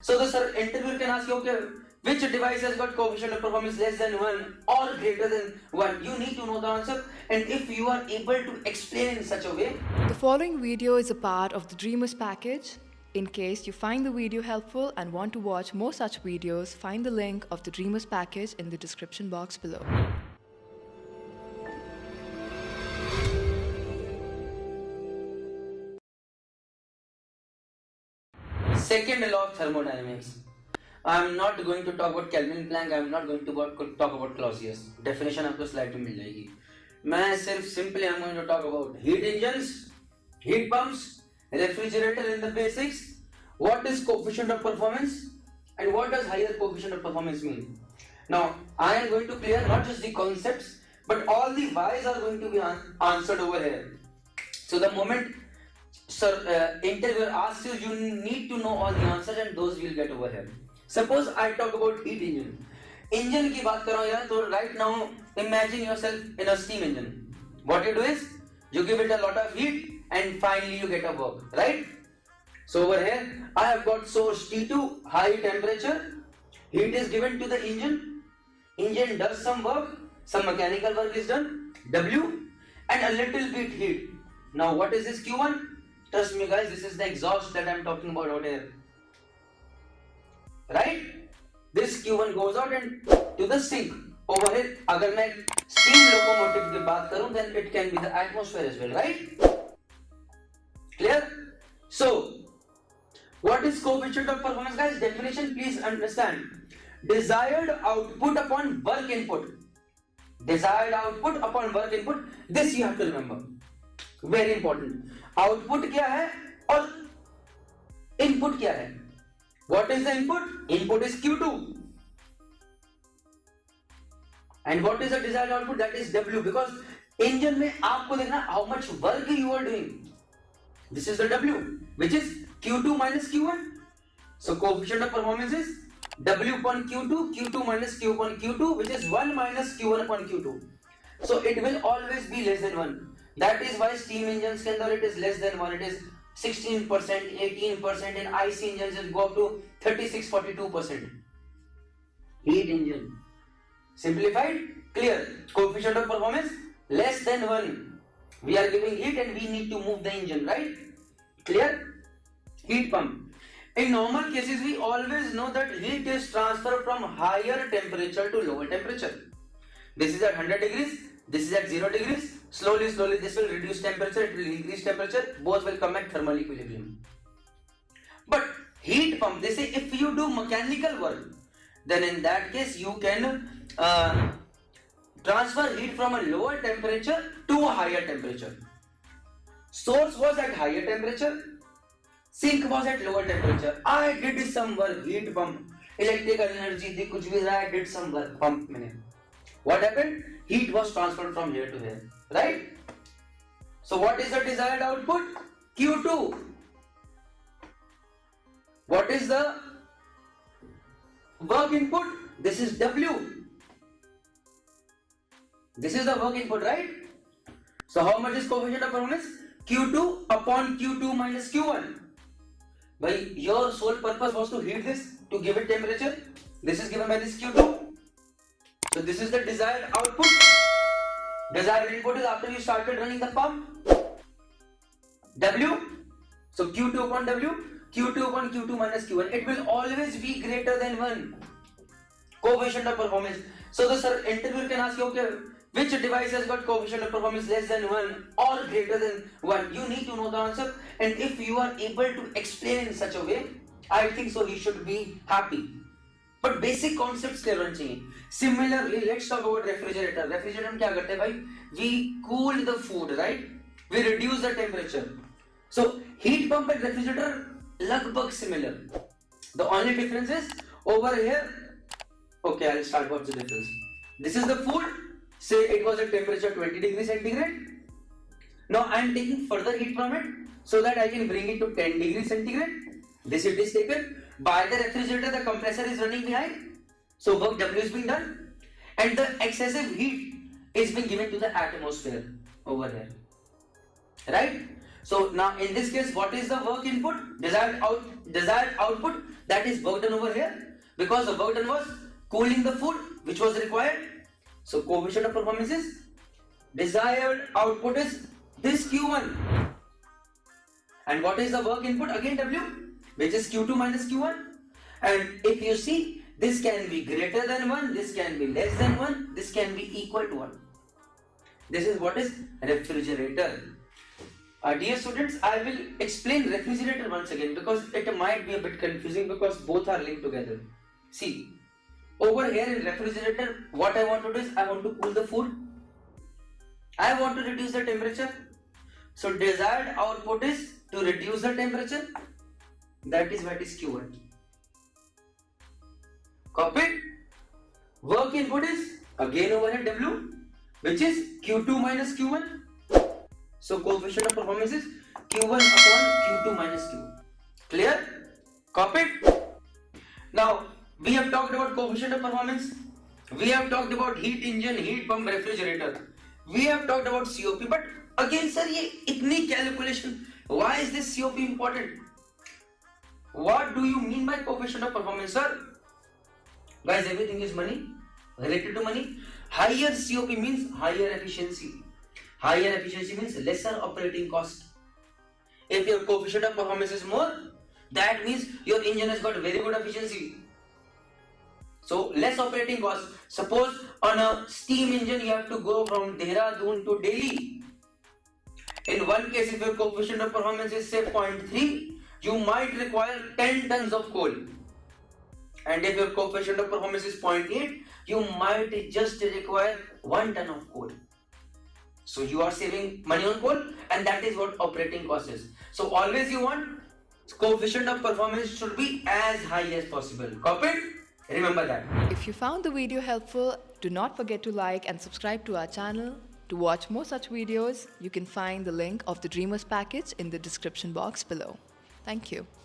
So the interviewer can ask you, okay, which device has got coefficient of performance less than 1 or greater than 1? You need to know the answer, and if you are able to explain in such a way. The following video is a part of the Dreamers package. In case you find the video helpful and want to watch more such videos, find the link of the Dreamers package in the description box below. Second law of thermodynamics. I am not going to talk about Kelvin Planck. I am not going to talk about Clausius. Definition आपको slide पे मिल जाएगी. मैं सिर्फ simply I am going to talk about heat engines, heat pumps, refrigerator in the basics. What is coefficient of performance and what does higher coefficient of performance mean? Now I am going to clear not just the concepts but all the whys are going to be answered over here. So the moment interviewer asks you, you need to know all the answers and those will get over here. Suppose I talk about heat engine. Engine की बात कर रहा हूँ यार, तो right now imagine yourself in a steam engine. What you do is you give it a lot of heat and finally you get a work, right? So over here I have got source T2, high temperature. Heat is given to the engine. Engine does some work, some mechanical work is done, W, and a little bit heat. Now what is this Q1? Trust me guys, this is the exhaust that I am talking about out here. Right? This Q1 goes out and to the sink. Over here, अगर मैं steam locomotive की बात करूं, then it can be the atmosphere as well, right? Clear? So, what is coefficient of performance, guys? Definition, please understand. Desired output upon work input. Desired output upon work input. This you have to remember. Very important. Output क्या है और input क्या है? What is the input? Input is Q2. And what is the desired output? That is W. Because engine में आपको देखना how much work you are doing. This is the W, which is Q2 minus Q1. So coefficient of performance is W upon Q2, Q2 minus Q upon Q2, which is 1 minus Q1 upon Q2. So it will always be less than 1. That is why steam engines के अंदर it is less than 1. It is 16%, 18%. In IC engines it go up to 36, 42%. Heat engine. Simplified? Clear. Coefficient of performance less than 1. We are giving heat and we need to move the engine, right? Clear? Heat pump. In normal cases, we always know that heat is transferred from higher temperature to lower temperature. This is at 100 degrees, this is at 0 degrees. Slowly, this will reduce temperature, it will increase temperature, both will come at thermal equilibrium. But heat pump, they say if you do mechanical work, then in that case you can transfer heat from a lower temperature to a higher temperature. Source was at higher temperature, sink was at lower temperature. I did some work, heat pump, electrical energy, they कुछ भी रहा, I did some work, pump मैंने. What happened? Heat was transferred from here to here, right? So what is the desired output? Q2. What is the work input? This is W. This is the work input, right? So how much is coefficient of performance? Q2 upon Q2 minus Q1. But your sole purpose was to heat this, to give it temperature. This is given by this Q2. So this is the desired output. Desired input is after you started running the pump. W. So Q2 upon W, Q2 upon Q2 minus Q1. It will always be greater than 1. Coefficient of performance. So the interviewer can ask you, okay, which device has got coefficient of performance less than 1 or greater than 1? You need to know the answer, and if you are able to explain in such a way, I think so he should be happy. But basic concepts clear होने चाहिए. Similarly, let's talk about refrigerator. Refrigerator में क्या करते हैं भाई? We cool the food, right? We reduce the temperature. So heat pump and refrigerator लगभग similar. The only difference is over here. Okay, I'll start. What's the difference? This is the food. Say it was at temperature 20 degrees centigrade. Now I am taking further heat from it so that I can bring it to 10 degrees centigrade. This heat is taken. By the refrigerator, the compressor is running behind. So work W is being done. And the excessive heat is being given to the atmosphere over here. Right? So now in this case, what is the work input? Desired output, that is work done over here, because the work done was cooling the food which was required. So coefficient of performance is desired output is this Q1. And what is the work input? Again W, which is Q2 minus Q1. And if you see, this can be greater than 1, this can be less than 1, this can be equal to 1. This is what is refrigerator. Dear students, I will explain refrigerator once again because it might be a bit confusing because both are linked together. See, over here in refrigerator, what I want to do is I want to cool the food. I want to reduce the temperature. So desired output is to reduce the temperature. That is what is Q1. Copied. Work input is again over here W, which is Q2 minus Q1. So coefficient of performance is Q1 upon Q2 minus Q1. Clear? Copied? Now we have talked about coefficient of performance. We have talked about heat engine, heat pump, refrigerator. We have talked about COP. But again, sir, ये इतनी calculation. Why is this COP important? What do you mean by coefficient of performance, sir? Guys, everything is money. Related to money. Higher COP means higher efficiency. Higher efficiency means lesser operating cost. If your coefficient of performance is more, that means your engine has got very good efficiency. So less operating cost. Suppose on a steam engine you have to go from Dehradun to Delhi. In one case, if your coefficient of performance is say 0.3, you might require 10 tons of coal. And if your coefficient of performance is 0.8, you might just require 1 ton of coal. So you are saving money on coal, and that is what operating cost is. So always you want coefficient of performance should be as high as possible. Copied? Remember that. If you found the video helpful, do not forget to like and subscribe to our channel. To watch more such videos, you can find the link of the Dreamers package in the description box below. Thank you.